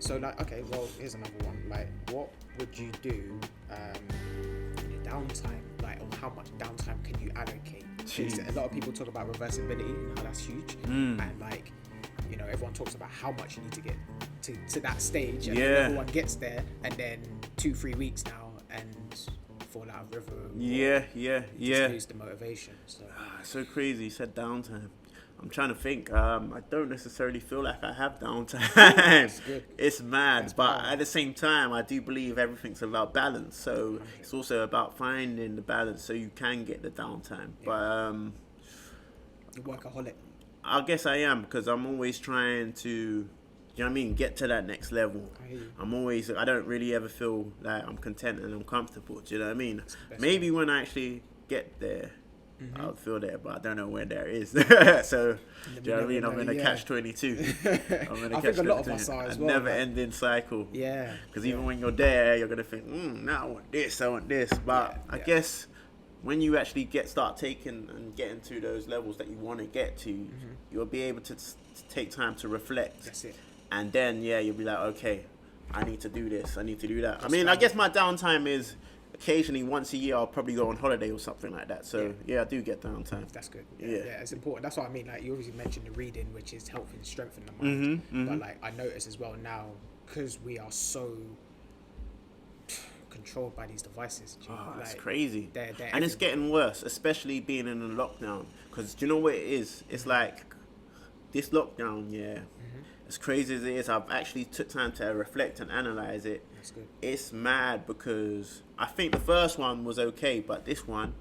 So like, okay, well, here's another one. Like, what would you do in your downtime? Like, or how much downtime can you allocate? A lot of people talk about reversibility and how that's huge, and like, you know, everyone talks about how much you need to get to that stage, and then everyone gets there, and then 2-3 weeks now, and fall out of river. Just lose the motivation. So crazy. You said downtime. I'm trying to think. I don't necessarily feel like I have downtime. It's mad, but at the same time, I do believe everything's about balance. So it's also about finding the balance so you can get the downtime. But you're workaholic. I guess I am, because I'm always trying to, you know what I mean, get to that next level. I don't really ever feel like I'm content and I'm comfortable. Do you know what I mean? Maybe when I actually get there, I'll feel there, but I don't know when there is. So, do you know what I mean? I'm in a catch-22. I think a lot of us are as well. A never-ending cycle. Yeah. Because even when you're there, you're going to think, now I want this. But I guess when you actually start taking and getting to those levels that you want to get to, you'll be able to take time to reflect. That's it. And then, you'll be like, okay, I need to do this, I need to do that. I guess my downtime is occasionally once a year I'll probably go on holiday or something like that. So, I do get downtime. That's good. Yeah, it's important. That's what I mean. Like, you obviously mentioned the reading, which is helping strengthen the mind. But, like, I notice as well now, because we are so controlled by these devices. It's crazy. They're and it's getting worse, especially being in a lockdown. Because do you know what it is? It's like this lockdown, as crazy as it is, I've actually took time to reflect and analyze it. That's good. It's mad because I think the first one was okay, but this one,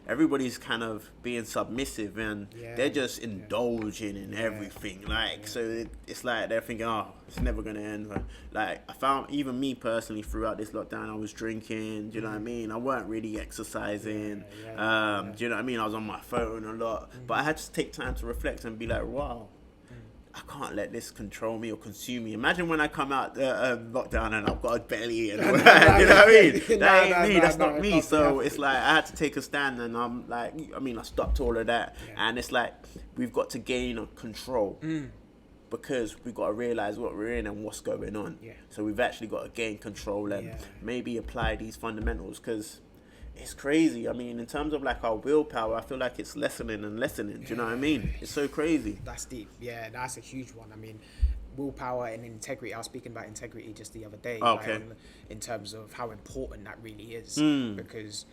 everybody's kind of being submissive and they're just indulging in everything. Like, so it's like they're thinking, it's never going to end. Like, I found, even me personally, throughout this lockdown, I was drinking, do you know what I mean? I weren't really exercising. Do you know what I mean? I was on my phone a lot. But I had to take time to reflect and be like, wow, I can't let this control me or consume me. Imagine when I come out the lockdown and I've got a belly and all that. You know what I mean? That ain't me. That's not me. So it's like I had to take a stand, and I'm like, I stopped all of that. And it's like we've got to gain control because we've got to realize what we're in and what's going on. So we've actually got to gain control and maybe apply these fundamentals, because it's crazy. I mean, in terms of like our willpower, I feel like it's lessening and lessening. Do you know what I mean? It's so crazy. That's deep. Yeah, that's a huge one. I mean, willpower and integrity. I was speaking about integrity just the other day. In terms of how important that really is. Because,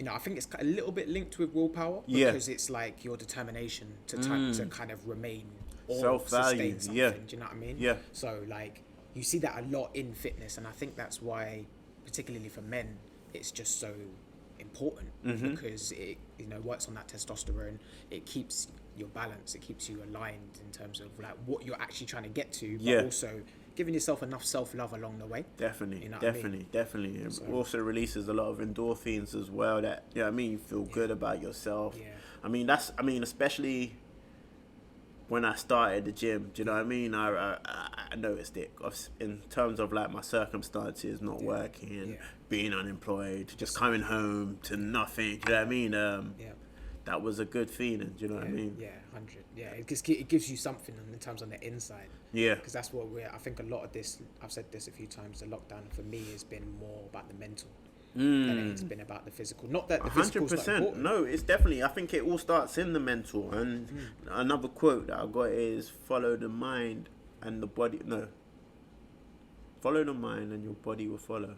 I think it's a little bit linked with willpower. Because it's like your determination to kind of remain or sustain something. Do you know what I mean? Yeah. So, like, you see that a lot in fitness. And I think that's why, particularly for men, it's just so important because it works on that testosterone. It keeps your balance, it keeps you aligned in terms of like what you're actually trying to get to, but also giving yourself enough self-love along the way. Definitely. It also releases a lot of endorphins as well, that you feel good about yourself. Especially when I started the gym, do you know what I mean? I noticed it in terms of like my circumstances, not working, being unemployed, just coming home to nothing. Do you know what I mean? That was a good feeling. Do you know what I mean? Yeah, 100. Yeah, it gives you something in terms on the inside. Yeah. Because that's what I think a lot of this, I've said this a few times, the lockdown for me has been more about the mental. Than it's been about the physical. Not that the physical's not important. No, it's definitely, I think it all starts in the mental. And another quote that I got is, follow the mind and the body. No. Follow the mind and your body will follow.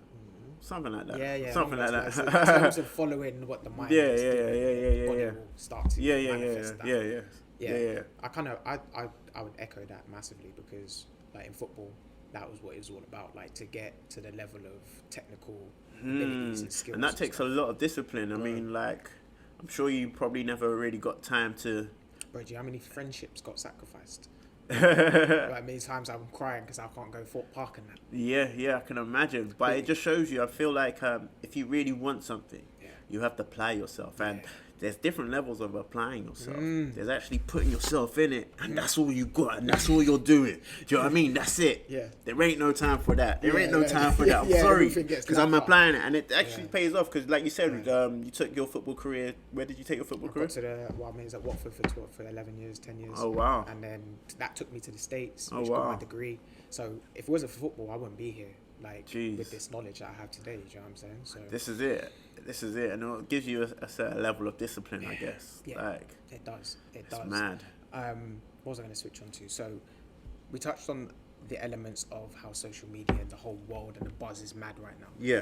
Something like that. Something like that. In terms of following what the mind is doing, the body will start to manifest that. Yeah. I would echo that massively, because like in football, that was what it was all about, like to get to the level of technical abilities and skills. And that takes a lot of discipline. I mean, like, I'm sure you probably never really got time to... Bro, do you know how many friendships got sacrificed? Like many times I'm crying because I can't go Fort Park and that. Yeah, I can imagine. But it just shows you, I feel like if you really want something, you have to apply yourself. And there's different levels of applying yourself. There's actually putting yourself in it, and that's all you got, and that's all you're doing. Do you know what I mean? That's it. Yeah. There ain't no time for that. There ain't no time for that. I'm sorry, because I'm applying it, and it actually pays off. Because, like you said, you took your football career. Where did you take your football career? I was at Watford for 11 years, 10 years. Oh wow! And then that took me to the States, which got my degree. So if it wasn't for football, I wouldn't be here. Like, Jeez. with this knowledge that I have today, do you know what I'm saying? So This is it, and it gives you a certain level of discipline, I guess. Yeah, Like, it does. it's mad. What was I going to switch on to? So we touched on the elements of how social media and the whole world and the buzz is mad right now. Yeah.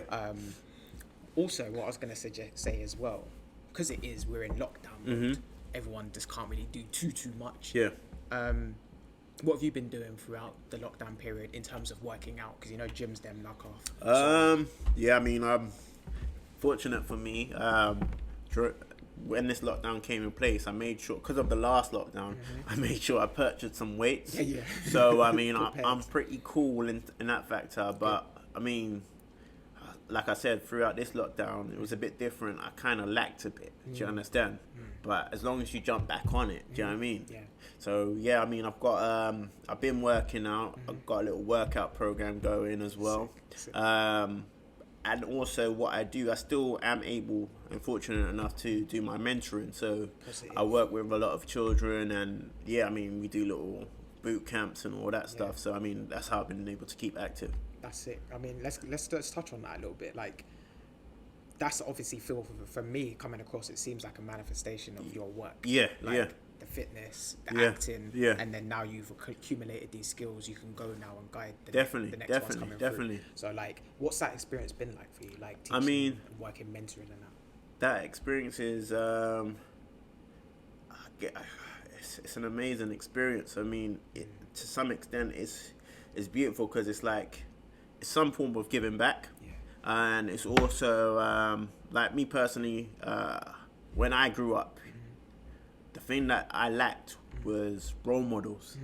Also, what I was going to say as well, because we're in lockdown mode, everyone just can't really do too much. Yeah. What have you been doing throughout the lockdown period in terms of working out? Because gyms them knock off. Yeah, I mean, fortunate for me, when this lockdown came in place, I made sure, because of the last lockdown, I made sure I purchased some weights. Yeah. So, I mean, I'm pretty cool in that factor. But, I mean, like I said, throughout this lockdown, it was a bit different. I kind of lacked a bit. Do you understand? But as long as you jump back on it, do you know what I mean? Yeah. So, yeah, I mean, I've been working out. I've got a little workout program going as well. Sick. And also what I do, I still am able and fortunate enough to do my mentoring. So Positive. I work with a lot of children, and yeah, I mean, we do little boot camps and all that stuff. So I mean, that's how I've been able to keep active. That's it. I mean, let's touch on that a little bit. Like, that's obviously for me coming across. It seems like a manifestation of your work. Yeah, like, yeah. The fitness, the acting, and then now you've accumulated these skills. You can go now and guide the next ones coming through. So, like, what's that experience been like for you? Like, teaching and working, mentoring, and that. That experience is, it's an amazing experience. I mean, to some extent, it's beautiful because it's like it's some form of giving back, and it's also like me personally. When I grew up, the thing that I lacked was role models.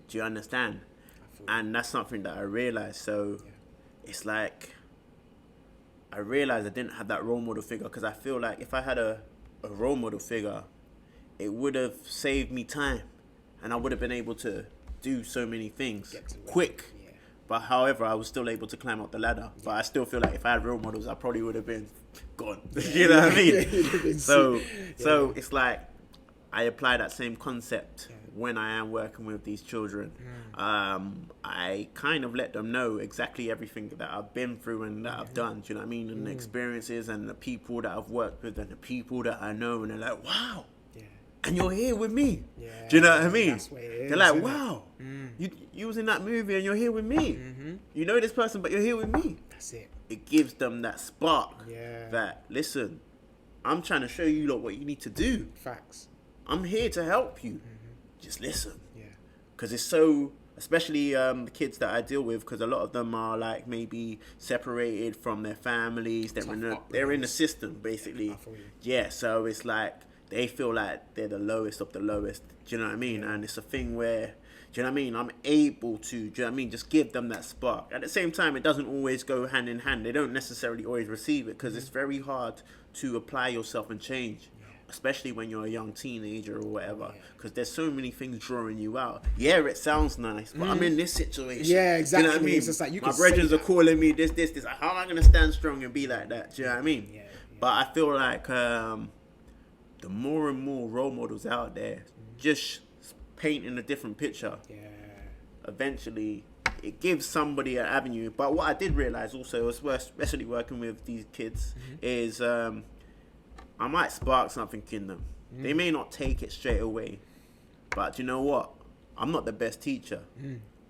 Do you understand? And that's something that I realized. So it's like I realized I didn't have that role model figure, because I feel like if I had a role model figure, it would have saved me time, and I would have been able to do so many things quick. But however, I was still able to climb up the ladder. But I still feel like if I had role models, I probably would have been gone. You know what I mean? So it's like I apply that same concept when I am working with these children. I kind of let them know exactly everything that I've been through and that I've done. Do you know what I mean? And the experiences and the people that I've worked with and the people that I know. And they're like, wow. And you're here with me. Do you know what I mean? They're like, wow, you was in that movie and you're here with me. You know this person, but you're here with me. That's it. It gives them that spark that, listen, I'm trying to show you lot what you need to do. Facts. I'm here to help you. Just listen. Because it's so, especially the kids that I deal with, because a lot of them are like maybe separated from their families. They're in the system, basically. So it's like, they feel like they're the lowest of the lowest. Do you know what I mean? And it's a thing where, do you know what I mean? I'm able to, do you know what I mean? Just give them that spark. At the same time, it doesn't always go hand in hand. They don't necessarily always receive it, because it's very hard to apply yourself and change, especially when you're a young teenager or whatever, because there's so many things drawing you out. Yeah, it sounds nice, but I'm in this situation. Yeah, exactly. Do you know what I mean? It's just like, my brethren are calling me this. How am I going to stand strong and be like that? Do you know what I mean? But I feel like the more and more role models out there, just painting a different picture, eventually it gives somebody an avenue. But what I did realize also, especially working with these kids, is I might spark something in them. They may not take it straight away, but you know what? I'm not the best teacher.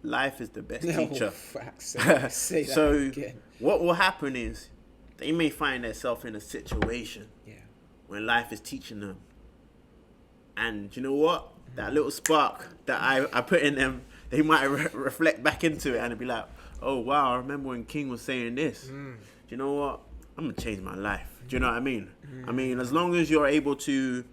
Life is the best teacher. Say that so again. What will happen is they may find themselves in a situation when life is teaching them. And you know what? That little spark that I put in them, they might reflect back into it and be like, oh, wow, I remember when King was saying this. Do you know what? I'm going to change my life. Do you know what I mean? I mean, as long as you're able to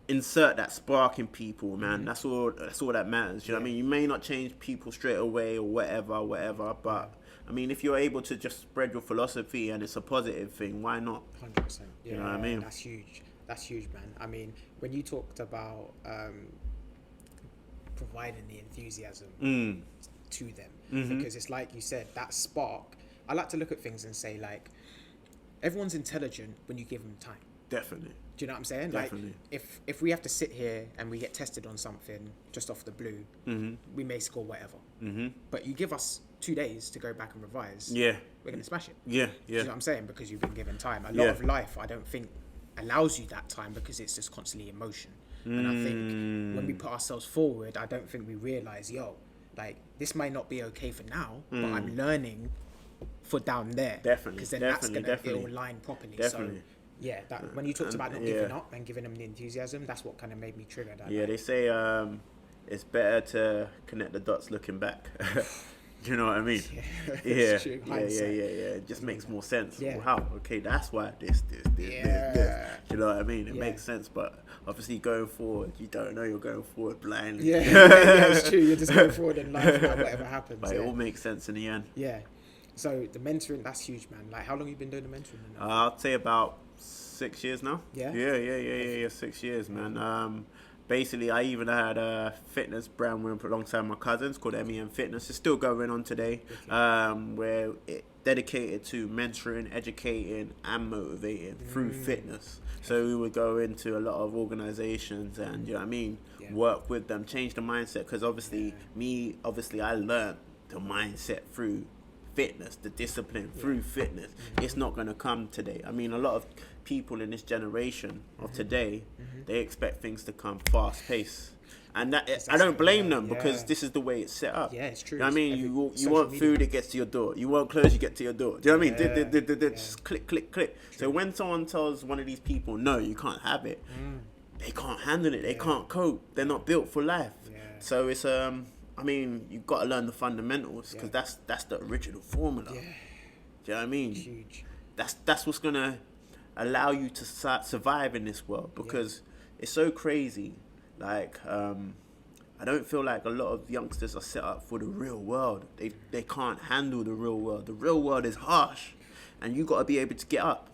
insert that spark in people, man, that's all that matters. Do you know what I mean? You may not change people straight away or whatever, but I mean, if you're able to just spread your philosophy and it's a positive thing, why not? 100%. You know what I mean? That's huge. That's huge, man. I mean, when you talked about providing the enthusiasm to them, because it's like you said, that spark. I like to look at things and say, like, everyone's intelligent when you give them time. Definitely. Do you know what I'm saying? Definitely. Like, if we have to sit here and we get tested on something just off the blue, we may score whatever. But you give us 2 days to go back and revise. Yeah. We're going to smash it. Yeah, Do you know what I'm saying? Because you've been given time. A lot Yeah. of life, I don't think, allows you that time because it's just constantly in motion. And I think when we put ourselves forward, I don't think we realise, like, this might not be okay for now, but I'm learning for down there. Definitely. Because then that's going to align properly. Definitely. So, yeah, that when you talked about not giving up and giving them the enthusiasm, that's what kind of made me trigger that. Yeah, they say it's better to connect the dots looking back. Do you know what I mean? Yeah. It just makes more sense. Yeah. Wow, okay, that's why this. Do you know what I mean? It makes sense, but obviously going forward, you don't know you're going forward blindly. Yeah, it's true. You're just going forward in life, like, whatever happens. But it all makes sense in the end. Yeah. So the mentoring, that's huge, man. Like, how long have you been doing the mentoring? I'd say about 6 years now. Yeah? Yeah, 6 years, man. Basically, I even had a fitness brand with alongside my cousins called MEM Fitness. It's still going on today, where it dedicated to mentoring, educating, and motivating through fitness. So we would go into a lot of organizations and, you know what I mean, work with them, change the mindset. Because obviously, I learned the mindset through fitness, the discipline through fitness. It's not going to come today. I mean, a lot of people in this generation of today, they expect things to come fast paced, and that I don't blame them because this is the way it's set up. Yeah, it's true. You know what I mean? You want food, it gets to your door. You want clothes, you get to your door. Do you know what I mean? Just click. True. So when someone tells one of these people, no, you can't have it, they can't handle it. They can't cope. They're not built for life. So it's I mean, you've got to learn the fundamentals because that's the original formula. Do you know what I mean? Huge. That's what's gonna allow you to survive in this world because it's so crazy. Like, I don't feel like a lot of youngsters are set up for the real world. They can't handle the real world. The real world is harsh, and you got to be able to get up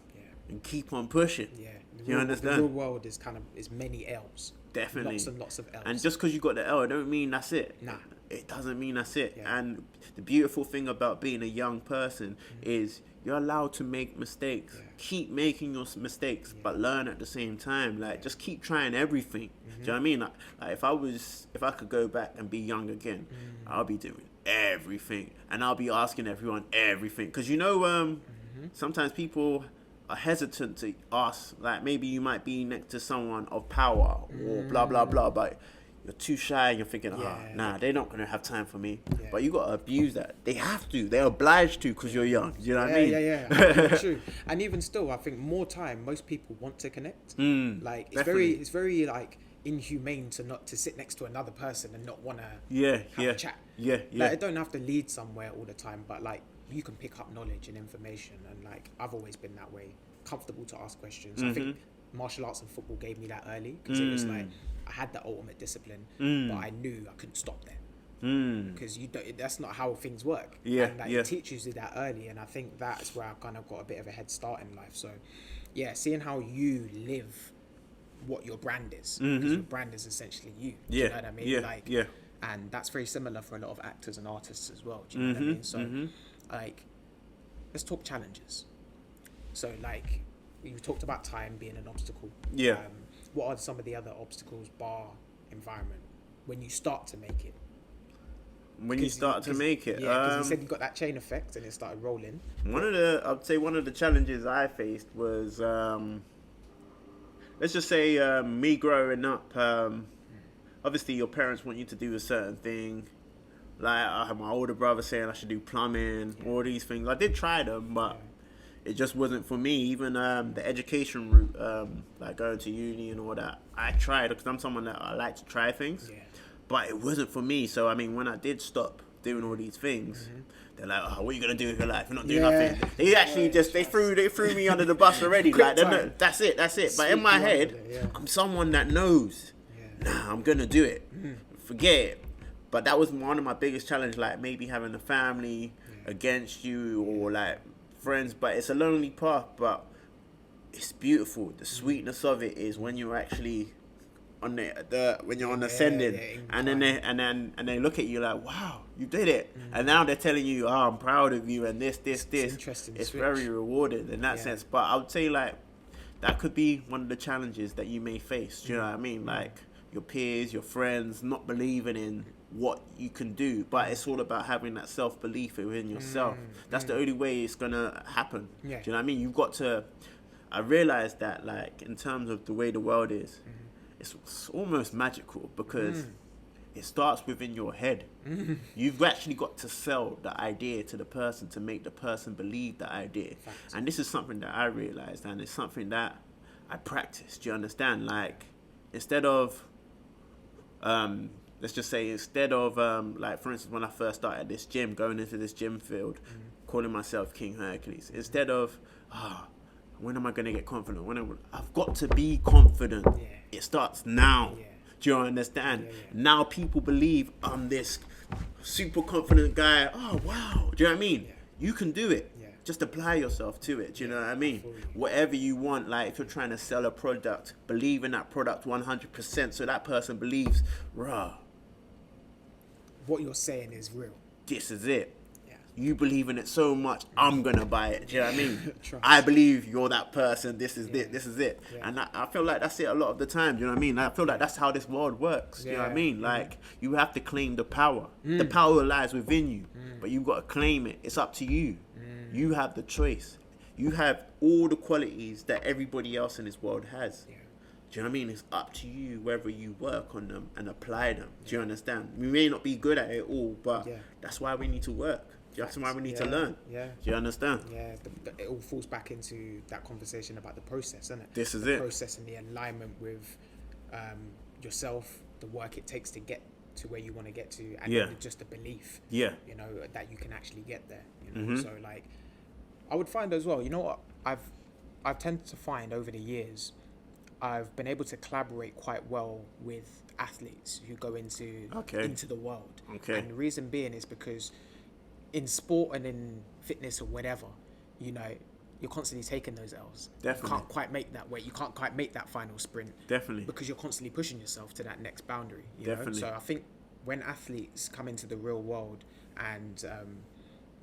and keep on pushing. Yeah, you understand? The real world is is many L's. Definitely. Lots and lots of L's. And just because you got the L, it don't mean that's it. Nah. It doesn't mean that's it. Yeah. And the beautiful thing about being a young person is you're allowed to make mistakes. Keep making your mistakes, but learn at the same time. Like, just keep trying everything. Do you know what I mean? Like if I could go back and be young again, I'll be doing everything. And I'll be asking everyone everything. Because, sometimes people are hesitant to ask. Like, maybe you might be next to someone of power or blah, blah, blah. But you're too shy and you're thinking, nah, they're not going to have time for me. But you got to abuse that. They have to. They're obliged to because you're young. Do you know what I mean? Yeah. True. And even still, I think more time, most people want to connect. Like, it's very like inhumane to sit next to another person and not want to have a chat. Like, it don't have to lead somewhere all the time, but like, you can pick up knowledge and information. And like, I've always been that way, comfortable to ask questions. I think martial arts and football gave me that early because it was like, I had the ultimate discipline, but I knew I couldn't stop there because that's not how things work. It teaches you that early, and I think that's where I kind of got a bit of a head start in life. So, seeing how you live, what your brand is, because your brand is essentially you. Do you know what I mean? And that's very similar for a lot of actors and artists as well. Do you know what I mean? So, like, let's talk challenges. So, like, we talked about time being an obstacle. What are some of the other obstacles, bar environment, when you start to make it? When you start to make it? Because you said you got that chain effect and it started rolling. I'd say one of the challenges I faced was, let's just say me growing up, obviously your parents want you to do a certain thing. Like, I had my older brother saying I should do plumbing, all these things. I did try them, but it just wasn't for me. Even the education route, like going to uni and all that, I tried because I'm someone that I like to try things, but it wasn't for me. So, I mean, when I did stop doing all these things, they're like, "Oh, what are you gonna do with your life? You're not doing nothing." They actually they threw me under the bus already. Like, that's it. But in my head, I'm someone that knows. Nah, I'm gonna do it. Forget it. But that was one of my biggest challenges. Like, maybe having a family against you or like friends, but it's a lonely path, but it's beautiful. The sweetness of it is when you're actually on when you're on ascending, and then they look at you like, wow, you did it, and now they're telling you, oh, I'm proud of you, and this. Interesting. It's very rewarding in that sense. But I would say, like, that could be one of the challenges that you may face. Do you know what I mean? Like your peers, your friends not believing in what you can do, but it's all about having that self-belief within yourself. That's the only way it's gonna happen. Do you know what I mean? You've got to, I realized that, like, in terms of the way the world is, it's almost magical, because it starts within your head. You've actually got to sell the idea to the person to make the person believe the idea. Fact. And this is something that I realized, and it's something that I practice. Do you understand? Like, instead of let's just say, instead of like, for instance, when I first started this gym, going into this gym field, calling myself King Hercules, instead of when am I going to get confident? I've got to be confident. It starts now. Do you understand? Now people believe I'm this super confident guy. Oh, wow. Do you know what I mean? You can do it. Just apply yourself to it. Do you know what I mean? Whatever you want, like if you're trying to sell a product, believe in that product 100%, so that person believes, rah, what you're saying is real. This is it. You believe in it so much, I'm gonna buy it. Do you know what I mean? I believe you're that person. This is it. This is it. And I feel like that's it a lot of the time. Do you know what I mean? I feel like that's how this world works. Do you know what I mean? Like, you have to claim the power. The power lies within you, but you've got to claim it. It's up to you. You have the choice. You have all the qualities that everybody else in this world has. Do you know what I mean? It's up to you whether you work on them and apply them. Do you understand? We may not be good at it all, but that's why we need to work. That's why we need to learn. Do you understand? It all falls back into that conversation about the process, isn't it? This is the it. Process and the alignment with yourself, the work it takes to get to where you want to get to, and then just the belief, you know, that you can actually get there. You know, so like, I would find as well. You know what? I've tended to find over the years, I've been able to collaborate quite well with athletes who go into the world. And the reason being is because in sport and in fitness or whatever, you know, you're constantly taking those L's. Definitely. You can't quite make that weight. You can't quite make that final sprint. Definitely. Because you're constantly pushing yourself to that next boundary. You Definitely. know? So I think when athletes come into the real world and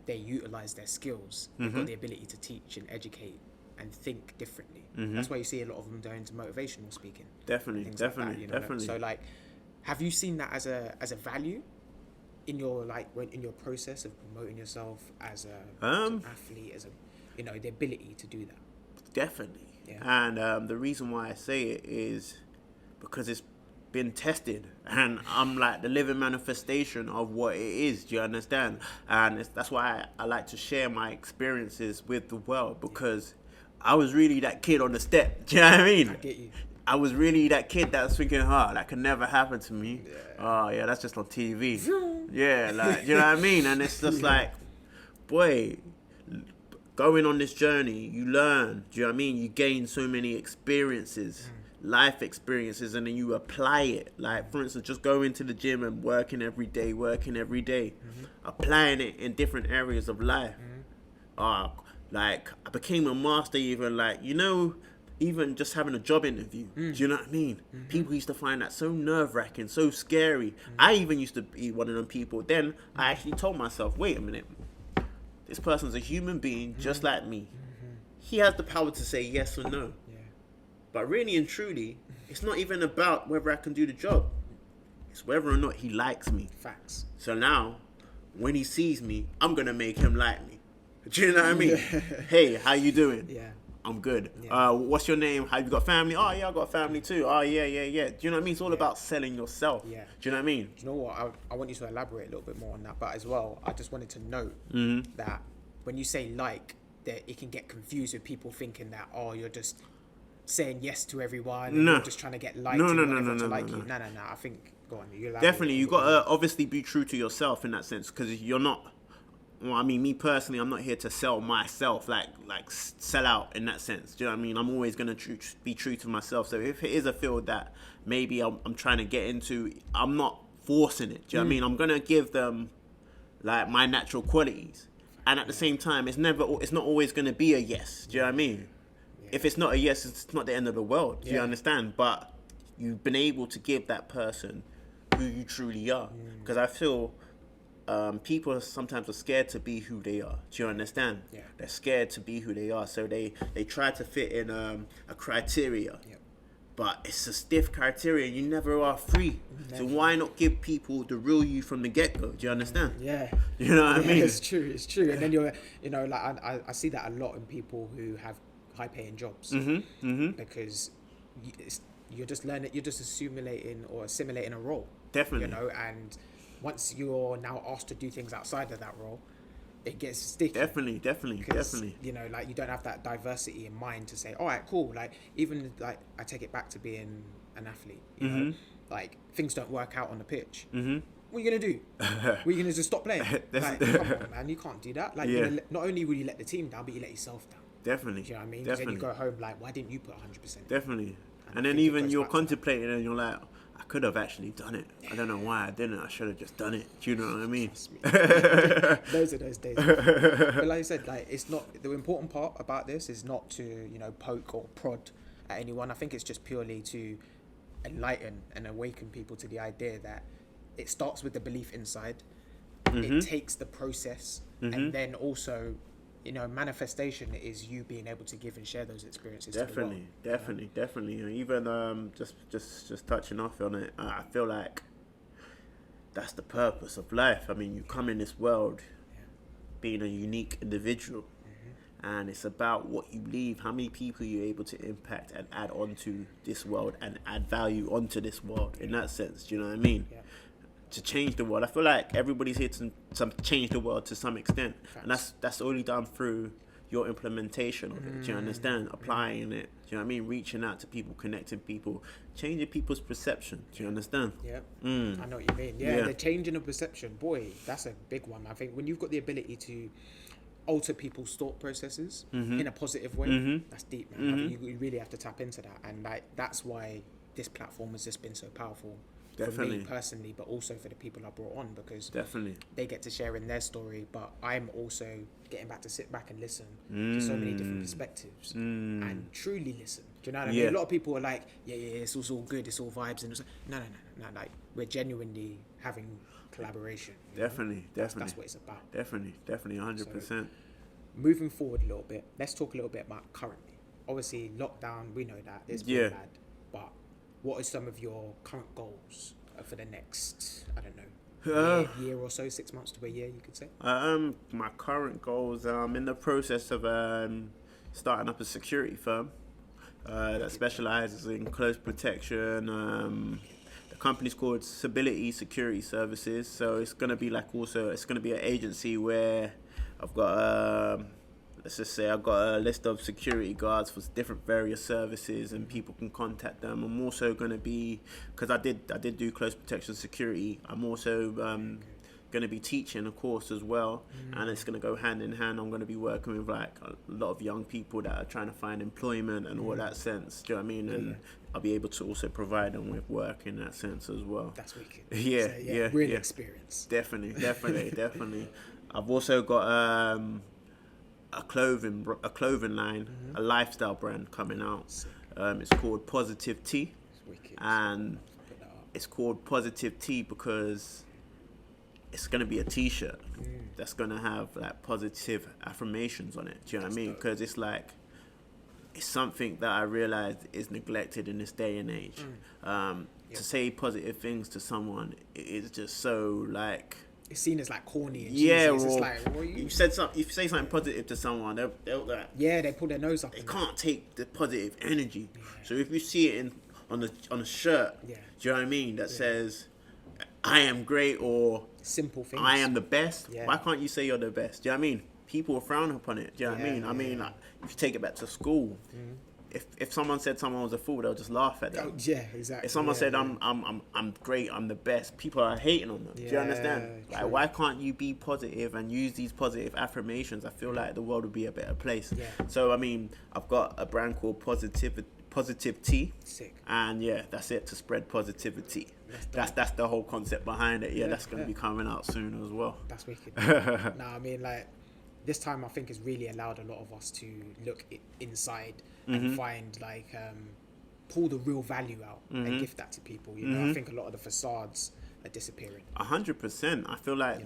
they utilize their skills, they've got the ability to teach and educate and think differently. That's why you see a lot of them going to motivational speaking. Definitely. Definitely. So like, have you seen that as a value in your in your process of promoting yourself as an athlete, as a, you know, the ability to do that? Definitely. And the reason why I say it is because it's been tested, and I'm like the living manifestation of what it is. Do you understand? And that's why I like to share my experiences with the world, because I was really that kid on the step. Do you know what I mean? I get you. I was really that kid that was thinking, that could never happen to me. Oh, yeah, that's just on TV. Like, you know what I mean? And it's just like, boy, going on this journey, you learn. Do you know what I mean? You gain so many experiences, life experiences, and then you apply it. Like, for instance, just going to the gym and working every day, applying it in different areas of life. Like, I became a master even, like, you know, even just having a job interview. Do you know what I mean? People used to find that so nerve-wracking, so scary. I even used to be one of them people. Then I actually told myself, wait a minute, this person's a human being just like me. He has the power to say yes or no. But really and truly, it's not even about whether I can do the job. It's whether or not he likes me. Facts. So now, when he sees me, I'm going to make him like me. Do you know what I mean? Hey, how you doing? I'm good. What's your name? Have you got family? Oh, yeah, I got family too. Oh, yeah. Do you know what I mean? It's all about selling yourself. Do you know what I mean? Do you know what? I want you to elaborate a little bit more on that. But as well, I just wanted to note that when you say like, that it can get confused with people thinking that, you're just saying yes to everyone. And you're just trying to get liked. No. I think, go on. Definitely. You got to obviously be true to yourself in that sense, because you're not... Well, I mean, me personally, I'm not here to sell myself, like sell out in that sense. Do you know what I mean? I'm always going to be true to myself. So if it is a field that maybe I'm trying to get into, I'm not forcing it. Do you know what I mean? I'm going to give them like my natural qualities. And at the same time, it's not always going to be a yes. Do you know what I mean? If it's not a yes, it's not the end of the world. Do you understand? But you've been able to give that person who you truly are. Because I feel... people sometimes are scared to be who they are. Do you understand? Yeah. They're scared to be who they are, so they try to fit in a criteria. Yeah. But it's a stiff criteria. You never are free. Never. So why not give people the real you from the get-go? Do you understand? Yeah. You know what I mean? It's true. And then I see that a lot in people who have high-paying jobs, because you're just learning, you're just assimilating a role. Definitely. And once you're now asked to do things outside of that role, it gets sticky. Definitely. You don't have that diversity in mind to say, all right, cool. Even I take it back to being an athlete. You know, things don't work out on the pitch. What are you gonna do? Are you gonna just stop playing? Come on, man, you can't do that. Not only will you let the team down, but you let yourself down. Definitely. Do you know what I mean? Because then you go home why didn't you put 100%? Definitely. And then even you're contemplating and you're like, I could have actually done it. I don't know why I didn't. I should have just done it. Do you know what I mean? Those are those days. But like I said, it's not, the important part about this is not to, poke or prod at anyone. I think it's just purely to enlighten and awaken people to the idea that it starts with the belief inside. It takes the process, and then also, manifestation is you being able to give and share those experiences. Definitely. And even just touching off on it, I feel like that's the purpose of life. I mean, you come in this world being a unique individual, and it's about what you leave, how many people you're able to impact and add onto this world and add value onto this world. In that sense, do you know what I mean? Yeah. To change the world. I feel like everybody's here to change the world to some extent. Facts. And that's only done through your implementation of it. Do you understand? Applying it. Do you know what I mean? Reaching out to people, connecting people, changing people's perception. Do you understand? Yeah. I know what you mean. Yeah, the changing of perception. Boy, that's a big one. I think when you've got the ability to alter people's thought processes in a positive way, that's deep, man. I think you really have to tap into that. And that's why this platform has just been so powerful. Definitely. For me personally, but also for the people I brought on, because definitely they get to share in their story, but I'm also getting back to sit back and listen to so many different perspectives and truly listen. Do you know what I mean? A lot of people are like, it's all good, it's all vibes, and it's like, no. Like, we're genuinely having collaboration. Definitely. That's what it's about. Definitely, 100%. So, moving forward a little bit, let's talk a little bit about currently. Obviously, lockdown, we know that it's been bad, but what are some of your current goals for the next, I don't know, year or so, 6 months to a year, you could say? My current goals, I'm in the process of starting up a security firm that specializes in close protection. The company's called Stability Security Services, so it's going to be it's going to be an agency where I've got let's just say I've got a list of security guards for different various services, and people can contact them. I'm also going to be, because I did do close protection security, I'm also going to be teaching a course as well, and it's going to go hand in hand. I'm going to be working with a lot of young people that are trying to find employment and all that sense. Do you know what I mean? And I'll be able to also provide them with work in that sense as well. That's wicked. Real experience. Definitely. I've also got a clothing line, a lifestyle brand coming out. It's called Positive Tea, and it's called Positive Tea because it's going to be a t-shirt that's going to have positive affirmations on it. Do you know what I mean? Because it's something that I realized is neglected in this day and age. To say positive things to someone is just so it's seen as corny and cheesy. It's just you say something positive to someone, they'll they pull their nose up. They can't take the positive energy. So if you see it on a shirt, do you know what I mean, that says I am great, or simple things, I am the best, why can't you say you're the best? Do you know what I mean? People will frown upon it. Do you know what I mean? If you take it back to school, if someone said someone was a fool, they'll just laugh at them. Exactly. If someone said I'm great, I'm the best, people are hating on them. Do you understand? Why can't you be positive and use these positive affirmations? I feel like the world would be a better place. So I mean, I've got a brand called Positive Tea. Sick. And that's it, to spread positivity. That's the whole concept behind it. That's going to be coming out soon as well. That's wicked. I mean, this time I think has really allowed a lot of us to look inside and find pull the real value out and gift that to people. I think a lot of the facades are disappearing. 100%. I feel like,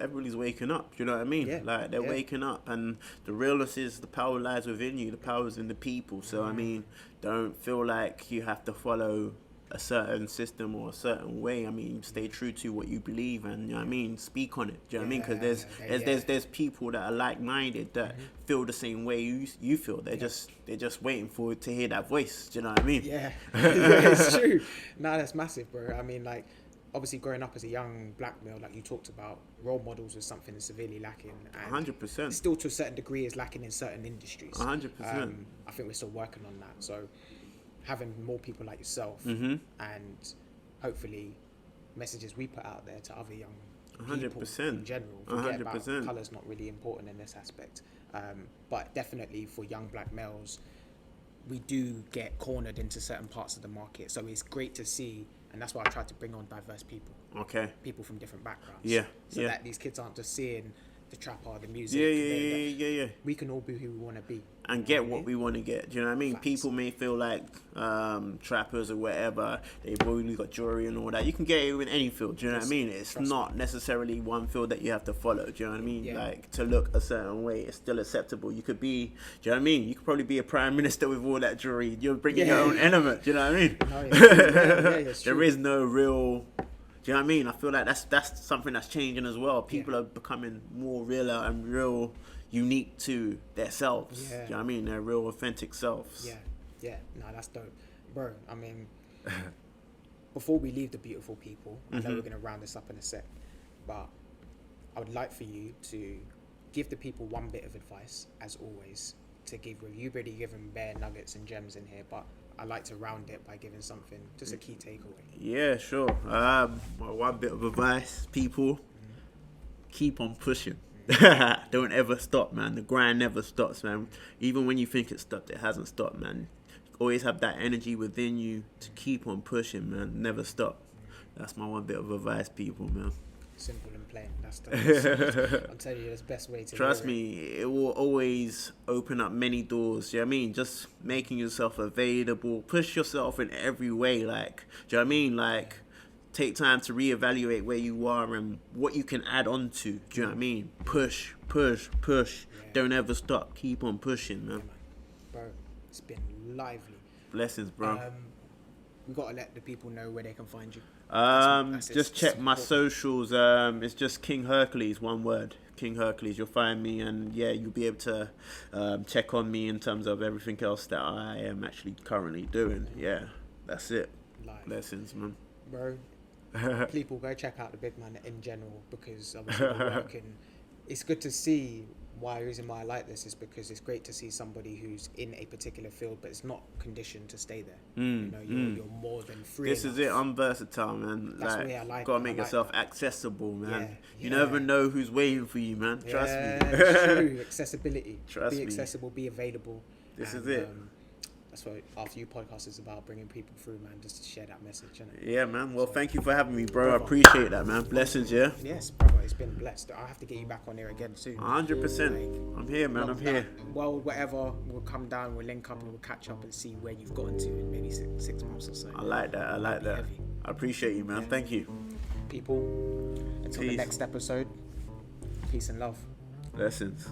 everybody's waking up. Do you know what I mean? Yeah. Like, they're waking up, and the realness is the power lies within you. The power is in the people. So, I mean, don't feel like you have to follow a certain system or a certain way. I mean, stay true to what you believe, and you know what I mean, speak on it. Do you know what I mean? Because there's people that are like-minded that feel the same way you feel. They're just waiting for to hear that voice. Do you know what I mean? Yeah, it's true. No, that's massive, bro. I mean, like, obviously growing up as a young black male, like you talked about, role models was something that's severely lacking. And 100%. Still, to a certain degree, is lacking in certain industries. 100%. I think we're still working on that. So, having more people like yourself Mm-hmm. and hopefully messages we put out there to other young 100%. people in general. Forget 100%. about colour's not really important in this aspect. But definitely for young black males, we do get cornered into certain parts of the market. So it's great to see, and that's why I try to bring on diverse people. Okay. People from different backgrounds. Yeah. So that these kids aren't just seeing the trap or the music. Yeah. We can all be who we want to be. And get what we want to get. Do you know what I mean? Facts. People may feel like trappers or whatever, they've only got jewelry and all that. You can get it in any field. Do you know what I mean? It's not necessarily one field that you have to follow. Do you know what I mean? Yeah. Like, to look a certain way, it's still acceptable. You could be, do you know what I mean? You could probably be a prime minister with all that jewelry. You're bringing your own element. Do you know what I mean? Oh, yeah, There is no real... Do you know what I mean? I feel like that's something that's changing as well. People are becoming more realer and real unique to themselves. Yeah. Do you know what I mean? Their real authentic selves. Yeah. No, that's dope. Bro, I mean, before we leave the beautiful people, I know we're going to round this up in a sec, but I would like for you to give the people one bit of advice, as always, to give. You've already given bare nuggets and gems in here, but I like to round it by giving something, just a key takeaway. Yeah, sure. One bit of advice, people, keep on pushing. Don't ever stop, man. The grind never stops, man. Even when you think it stopped, it hasn't stopped, man. Always have that energy within you to keep on pushing, man. Never stop. That's my one bit of advice, people, man. Simple and plain. That's the I'm telling you, that's the best way to Trust me, it will always open up many doors. Do you know what I mean? Just making yourself available. Push yourself in every way. Like, do you know what I mean? Like, take time to reevaluate where you are and what you can add on to. Do you know what I mean? Push. Yeah. Don't ever stop. Keep on pushing, man. Yeah, man. Bro, it's been lively. Blessings, bro. We've got to let the people know where they can find you. Just check my socials. It's just King Hercules, one word. King Hercules. You'll find me, and yeah, you'll be able to check on me in terms of everything else that I am actually currently doing. Yeah, that's it. Live. Blessings, man. Bro, people go check out the big man in general, because obviously we're working. It's good to see. Why the reason why I like this is because it's great to see somebody who's in a particular field but it's not conditioned to stay there. You're more than free. This is it. I'm versatile, man. That's the way I like gotta it. make yourself accessible, man. Yeah. You never know who's waiting for you, man. Trust me. True. Accessibility. Trust be me. accessible. Be available. This is it. That's what After You podcast is about, bringing people through, man, just to share that message, innit? Yeah, man. Well, thank you for having me, bro. I appreciate that, man. Blessings, yeah? Yes, brother. It's been blessed. I have to get you back on here again soon. 100%. I'm here, man. I'm here. Well, whatever. We'll come down, we'll link up, and we'll catch up and see where you've gotten to in maybe six months or so. I like that. Heavy. I appreciate you, man. Yeah. Thank you. People, until the Peace. next episode, peace and love. Blessings.